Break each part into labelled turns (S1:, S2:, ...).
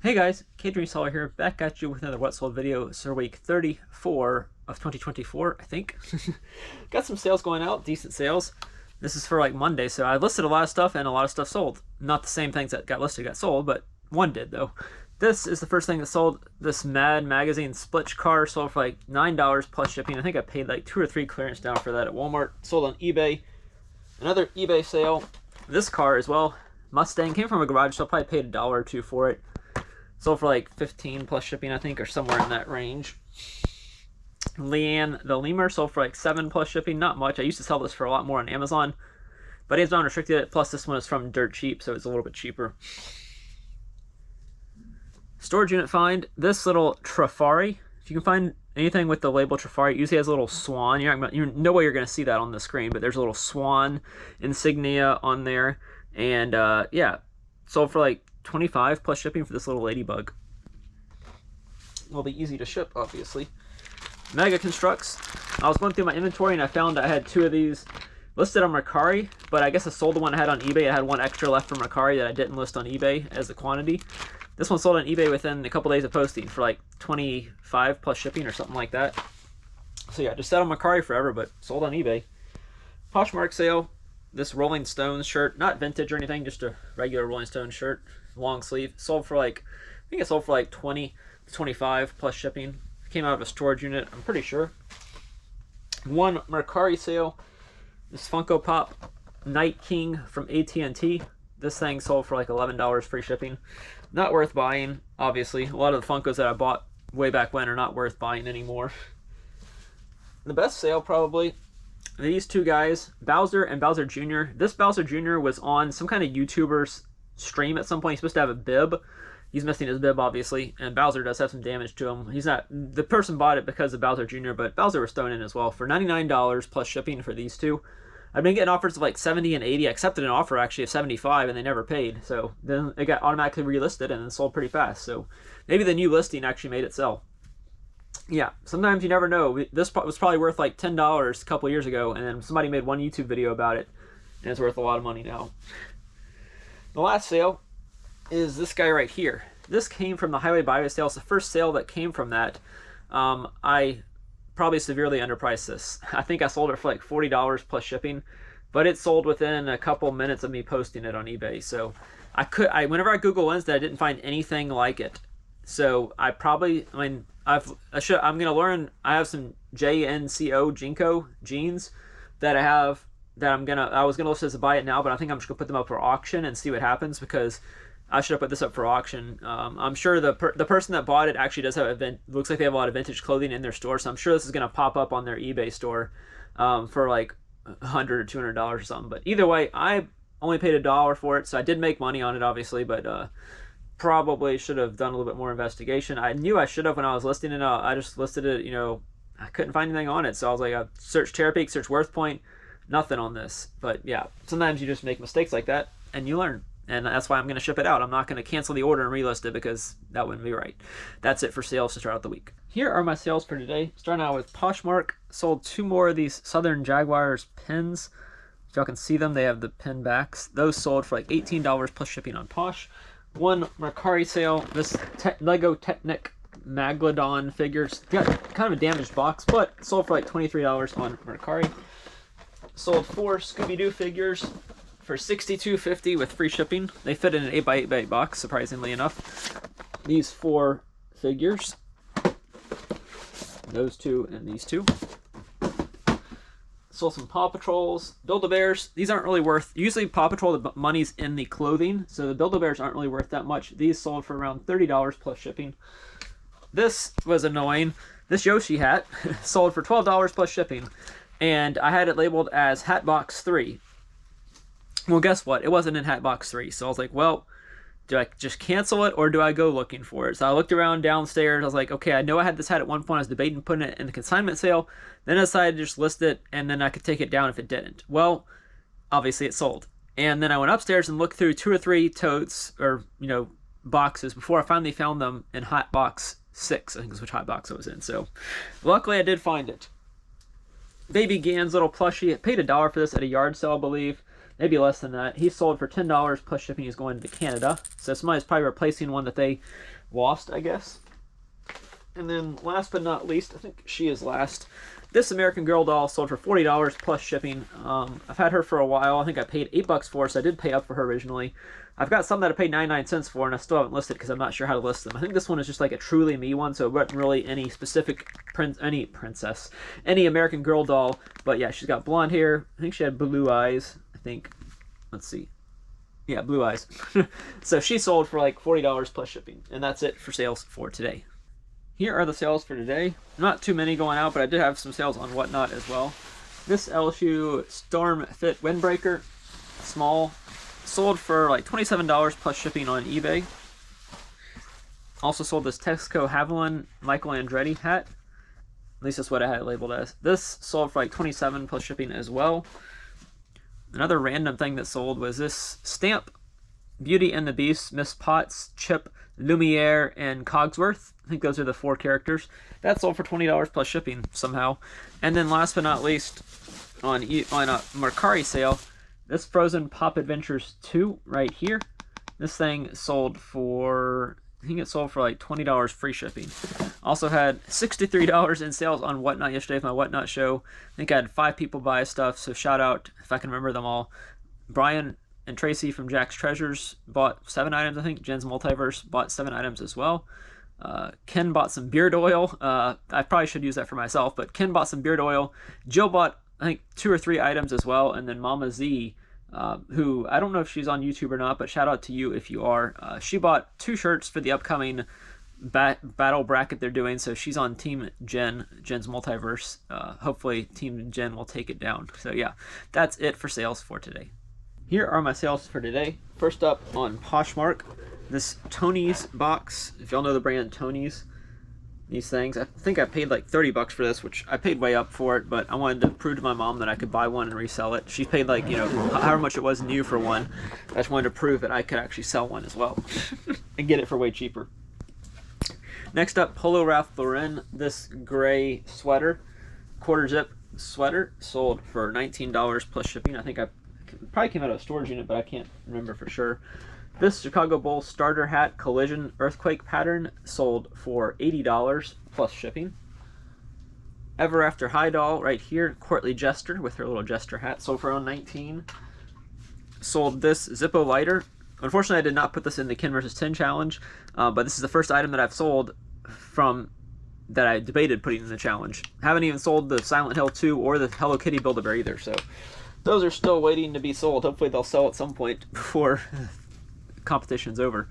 S1: Hey guys, Catering Seller here, back at you with another What Sold video. So week 34 of 2024, I think. Got some sales going out, decent sales. This is for like Monday, so I listed a lot of stuff and a lot of stuff sold. Not the same things that got listed got sold, but one did though. This is the first thing that sold. This Mad Magazine split car sold for like $9 plus shipping. I think I paid like 2 or 3 clearance down for that at Walmart. Sold on eBay. Another eBay sale. This car as well. Mustang came from a garage, so I probably paid $1 or $2 for it. Sold for like 15 plus shipping, I think, or somewhere in that range. Leanne the Lemur sold for like 7 plus shipping, not much. I used to sell this for a lot more on Amazon, but Amazon restricted it. Plus, this one is from Dirt Cheap, so it's a little bit cheaper. Storage unit find. This little Trafari. If you can find anything with the label Trafari, it usually has a little swan. No way you're going to see that on the screen, but there's a little swan insignia on there. And yeah, sold for like 25 plus shipping for this little ladybug. Will be easy to ship, obviously. Mega Constructs. I was going through my inventory and I found I had 2 of these listed on Mercari, but I guess I sold the one I had on eBay. I had one extra left from Mercari that I didn't list on eBay as a quantity. This one sold on eBay within a couple days of posting for like 25 plus shipping or something like that. So yeah, just sat on Mercari forever, but sold on eBay. Poshmark sale. This Rolling Stones shirt, not vintage or anything, just a regular Rolling Stones shirt, long sleeve. Sold for like, I think it sold for like 20 to 25 plus shipping. Came out of a storage unit, I'm pretty sure. One Mercari sale. This Funko Pop Night King from AT&T. This thing sold for like $11 free shipping. Not worth buying, obviously. A lot of the Funkos that I bought way back when are not worth buying anymore. The best sale probably, these 2 guys, Bowser and Bowser Jr. This Bowser Jr. was on some kind of YouTuber's stream at some point. He's supposed to have a bib. He's missing his bib, obviously, and Bowser does have some damage to him. He's not, the person bought it because of Bowser Jr., but Bowser was thrown in as well for $99 plus shipping for these 2. I've been getting offers of like 70 and 80. I accepted an offer actually of 75 and they never paid. So then it got automatically relisted and then sold pretty fast. So maybe the new listing actually made it sell. Yeah, sometimes you never know. This was probably worth like $10 a couple years ago, and then somebody made one YouTube video about it, and it's worth a lot of money now. The last sale is this guy right here. This came from the Highway Byway sale. It's the first sale that came from that. I probably severely underpriced this. I think I sold it for like $40 plus shipping, but it sold within a couple minutes of me posting it on eBay. So whenever I Google Wednesday, I didn't find anything like it. So I'm gonna learn. I have some JNCO Jinko jeans that I was gonna list as a buy it now, but I think I'm just gonna put them up for auction and see what happens, because I should have put this up for auction. I'm sure the person that bought it actually does have looks like they have a lot of vintage clothing in their store, so I'm sure this is gonna pop up on their eBay store for like $100 or $200 or something. But either way, I only paid $1 for it, so I did make money on it, obviously, but probably should have done a little bit more investigation. I knew I should have when I was listing it. I just listed it, I couldn't find anything on it. So I was like, I searched Terapeak, searched Worth Point, nothing on this. But yeah, sometimes you just make mistakes like that and you learn. And that's why I'm going to ship it out. I'm not going to cancel the order and relist it, because that wouldn't be right. That's it for sales to start out the week. Here are my sales for today. Starting out with Poshmark. Sold 2 more of these Southern Jaguars pins. If y'all can see them, they have the pin backs. Those sold for like $18 plus shipping on Posh. One Mercari sale, this Lego Technic Megalodon figures. Got kind of a damaged box, but sold for like $23 on Mercari. Sold 4 Scooby-Doo figures for $62.50 with free shipping. They fit in an 8x8 box, surprisingly enough. These 4 figures. Those 2 and these 2. Sold some Paw Patrols, Build-A-Bears. These aren't really worth, usually Paw Patrol, the money's in the clothing, so the Build-A-Bears aren't really worth that much. These sold for around $30 plus shipping. This was annoying. This Yoshi hat sold for $12 plus shipping, and I had it labeled as Hatbox 3. Well, guess what? It wasn't in Hatbox 3, so I was like, well, do I just cancel it or do I go looking for it? So I looked around downstairs. I was like, okay, I know I had this hat at one point. I was debating putting it in the consignment sale. Then I decided to just list it, and then I could take it down if it didn't. Well, obviously it sold. And then I went upstairs and looked through 2 or 3 totes or, boxes before I finally found them in Hot Box 6, I think is which Hot Box it was in. So luckily I did find it. Baby Gans little plushie. I paid $1 for this at a yard sale, I believe. maybe less than that. He sold for $10 plus shipping. He's going to Canada. So somebody's probably replacing one that they lost, I guess. And then last but not least, I think she is last. This American Girl doll sold for $40 plus shipping. I've had her for a while. I think I paid $8 for her, so I did pay up for her originally. I've got some that I paid 99 cents for, and I still haven't listed because I'm not sure how to list them. I think this one is just like a truly me one, so it wasn't really any specific any American Girl doll. But yeah, she's got blonde hair. I think she had blue eyes. I think, let's see. Yeah, blue eyes. So she sold for like $40 plus shipping, and that's it for sales for today. Here are the sales for today. Not too many going out, but I did have some sales on Whatnot as well. This LSU Storm Fit Windbreaker, small, sold for like $27 plus shipping on eBay. Also sold this Texaco Haviland Michael Andretti hat. At least that's what I had it labeled as. This sold for like $27 plus shipping as well. Another random thing that sold was this stamp, Beauty and the Beast, Miss Potts, Chip, Lumiere, and Cogsworth. I think those are the 4 characters. That sold for $20 plus shipping somehow. And then last but not least, on a Mercari sale, this Frozen Pop Adventures 2 right here. This thing sold for, I think it sold for like $20 free shipping. Also had $63 in sales on Whatnot yesterday with my Whatnot show. I think I had 5 people buy stuff, so shout out if I can remember them all. Brian and Tracy from Jack's Treasures bought 7 items, I think. Jen's Multiverse bought 7 items as well. Ken bought some beard oil. I probably should use that for myself, but Ken bought some beard oil. Jill bought, I think, 2 or 3 items as well. And then Mama Z, who I don't know if she's on YouTube or not, but shout out to you if you are. She bought 2 shirts for the upcoming battle bracket they're doing, so she's on Team Jen's Multiverse. Hopefully Team Jen will take it down. So yeah, that's it for sales for today. Here are my sales for today. First up on Poshmark, this Tony's box. If y'all know the brand Tony's, these things, I think I paid like $30 for this, which I paid way up for it, but I wanted to prove to my mom that I could buy one and resell it. She paid like, you know, however much it was new for one. I just wanted to prove that I could actually sell one as well and get it for way cheaper. Next up, Polo Ralph Lauren, this gray sweater, quarter zip sweater, sold for $19 plus shipping. I think I probably came out of a storage unit, but I can't remember for sure. This Chicago Bulls starter hat collision earthquake pattern sold for $80 plus shipping. Ever After High doll right here, Courtly Jester with her little jester hat, sold for around $19. Sold this Zippo lighter. Unfortunately, I did not put this in the Ken vs. 10 challenge, but this is the first item that I've sold from that I debated putting in the challenge. Haven't even sold the Silent Hill 2 or the Hello Kitty Build-A-Bear either, so those are still waiting to be sold. Hopefully they'll sell at some point before competition's over.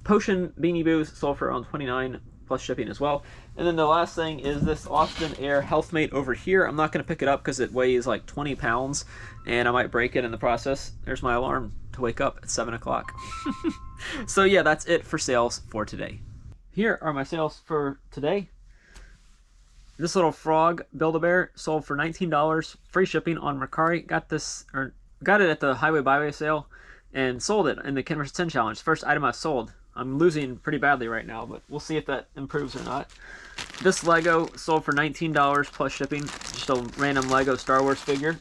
S1: Potion Beanie Boos sold for around $29 plus shipping as well. And then the last thing is this Austin Air Healthmate over here. I'm not going to pick it up because it weighs like 20 pounds and I might break it in the process. There's my alarm to wake up at 7 o'clock. So yeah, that's it for sales for today. Here are my sales for today. This little frog Build-A-Bear sold for $19, free shipping on Mercari. Got it at the Highway Byway sale and sold it in the Ken vs. 10 challenge. First item I've sold. I'm losing pretty badly right now, but we'll see if that improves or not. This Lego sold for $19 plus shipping. Just a random Lego Star Wars figure.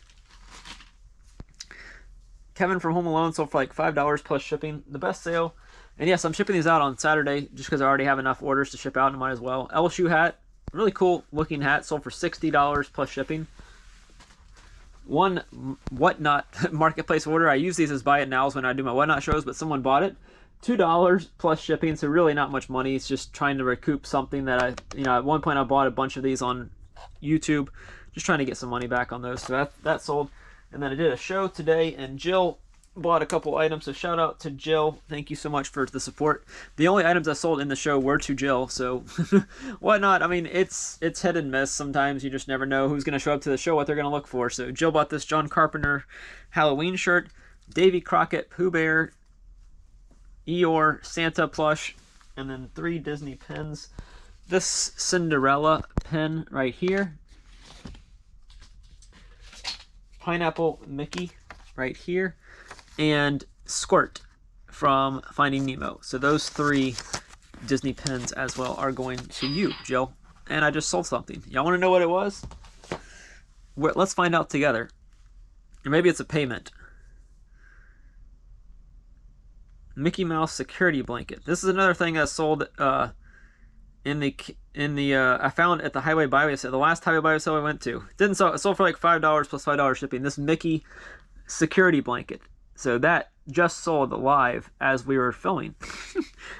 S1: Kevin from Home Alone sold for like $5 plus shipping. The best sale. And yes, I'm shipping these out on Saturday just because I already have enough orders to ship out and might as well. LSU hat. Really cool looking hat. Sold for $60 plus shipping. One Whatnot marketplace order. I use these as buy it nows when I do my Whatnot shows, but someone bought it. $2 plus shipping, so really not much money. It's just trying to recoup something that at one point I bought a bunch of these on YouTube, just trying to get some money back on those. So that sold. And then I did a show today, and Jill bought a couple items, so shout out to Jill. Thank you so much for the support. The only items I sold in the show were to Jill, so Whatnot, I mean, it's hit and miss. Sometimes you just never know who's going to show up to the show, what they're going to look for. So Jill bought this John Carpenter Halloween shirt, Davy Crockett Pooh Bear, Eeyore Santa plush, and then 3 Disney pins. This Cinderella pin right here, Pineapple Mickey right here, and Squirt from Finding Nemo. So those 3 Disney pins as well are going to you, Jill. And I just sold something. Y'all want to know what it was? Let's find out together. Or maybe it's a payment. Mickey Mouse security blanket. This is another thing I sold I found at the Highway Byway sale, the last Highway Byway sale I went to. Didn't sell, it sold for like $5 plus $5 shipping. This Mickey security blanket. So that just sold live as we were filming.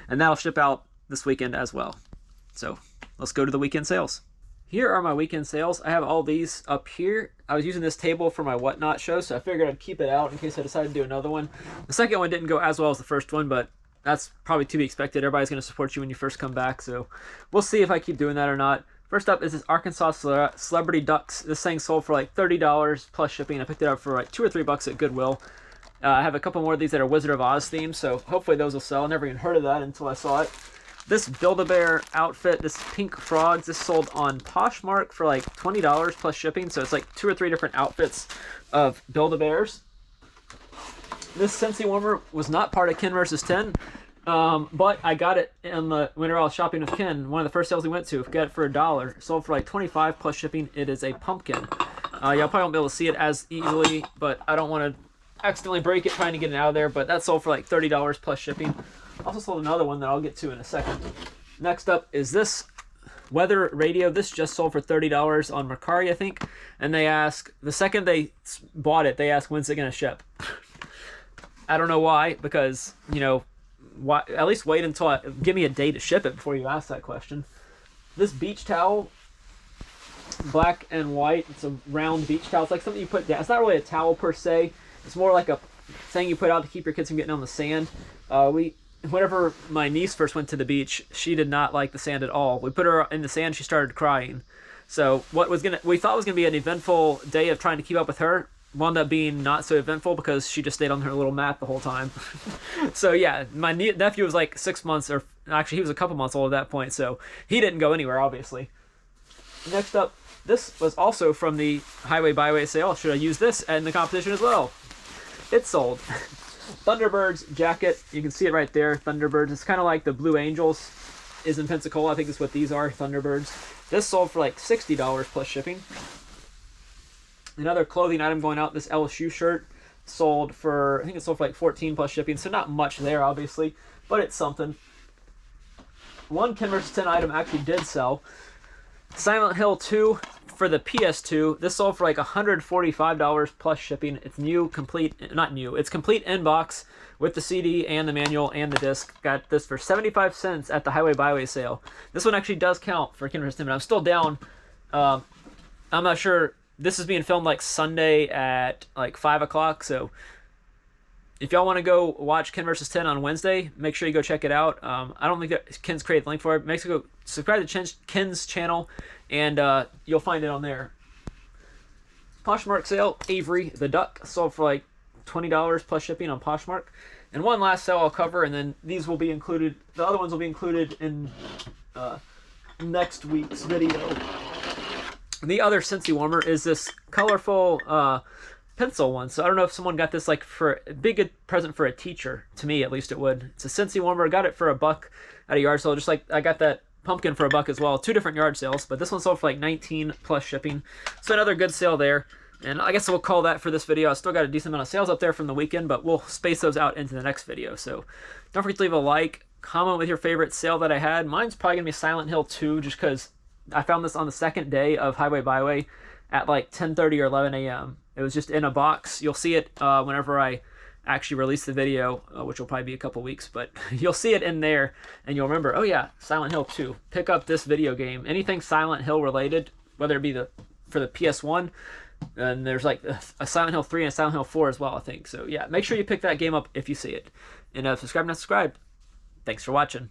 S1: And that'll ship out this weekend as well. So let's go to the weekend sales. Here are my weekend sales. I have all these up here. I was using this table for my whatnot show, so I figured I'd keep it out in case I decided to do another one. The second one didn't go as well as the first one, but that's probably to be expected. Everybody's going to support you when you first come back, so we'll see if I keep doing that or not. First up is this Arkansas Celebrity Ducks. This thing sold for like $30 plus shipping. I picked it up for like $2 or $3 at Goodwill. I have a couple more of these that are Wizard of Oz themed, so hopefully those will sell. I never even heard of that until I saw it. This Build-A-Bear outfit, this pink frogs, this sold on Poshmark for like $20 plus shipping, so it's like 2 or 3 different outfits of Build-A-Bears. This Scentsy warmer was not part of Ken vs. 10, but I got it whenever I was shopping with Ken. One of the first sales we went to, got it for $1. Sold for like $25 plus shipping. It is a pumpkin. Y'all probably won't be able to see it as easily, but I don't want to accidentally break it trying to get it out of there, but that sold for like $30 plus shipping. Also sold another one that I'll get to in a second. Next up is this weather radio. This just sold for $30 on Mercari, I think. And they ask, the second they bought it, they ask, when's it going to ship? I don't know why, because, you know, why, at least wait until give me a day to ship it before you ask that question. This beach towel, black and white, it's a round beach towel. It's like something you put down. It's not really a towel per se. It's more like a thing you put out to keep your kids from getting on the sand. Whenever my niece first went to the beach, she did not like the sand at all. We put her in the sand, she started crying. So we thought was gonna be an eventful day of trying to keep up with her wound up being not so eventful because she just stayed on her little mat the whole time. So yeah, my nephew was like 6 months, or actually he was a couple months old at that point, so he didn't go anywhere, obviously. Next up, this was also from the Highway Byway sale. Should I use this in the competition as well? It sold. Thunderbirds jacket, you can see it right there. Thunderbirds, it's kind of like the Blue Angels is in Pensacola. I think that's what these are, Thunderbirds. This sold for like $60 plus shipping. Another clothing item going out, this LSU shirt sold for, I think it sold for like $14 plus shipping, so not much there obviously, but it's something. One Ken vs. 10 item actually did sell. Silent Hill 2 for the PS2. This sold for like $145 plus shipping. It's new, complete, not new, it's complete in box with the CD and the manual and the disc. Got this for 75 cents at the Highway Byway sale. This one actually does count for Ken vs. 10, but I'm still down. I'm not sure. This is being filmed like Sunday at like 5 o'clock, so if y'all want to go watch Ken vs. 10 on Wednesday, make sure you go check it out. I don't think that Ken's created the link for it. Make sure you go subscribe to Ken's channel, and you'll find it on there. Poshmark sale, Avery the Duck, sold for like $20 plus shipping on Poshmark. And one last sale I'll cover, and then these will be included. The other ones will be included in next week's video. The other Scentsy warmer is this colorful pencil one. So I don't know if someone got this like for a big present for a teacher. To me, at least it would. It's a Scentsy warmer. I got it for $1 at a yard sale. Just like I got that pumpkin for $1 as well. 2 different yard sales, but this one sold for like $19 plus shipping. So another good sale there. And I guess we'll call that for this video. I still got a decent amount of sales up there from the weekend, but we'll space those out into the next video. So don't forget to leave a like, comment with your favorite sale that I had. Mine's probably gonna be Silent Hill 2, just because I found this on the second day of Highway Byway at like 10:30 or 11 a.m. It was just in a box. You'll see it whenever I actually release the video, which will probably be a couple weeks, but you'll see it in there and you'll remember, oh yeah, Silent Hill 2. Pick up this video game. Anything Silent Hill related, whether it be for the PS1, and there's like a Silent Hill 3 and a Silent Hill 4 as well, I think. So yeah, make sure you pick that game up if you see it. And subscribe, not subscribe. Thanks for watching.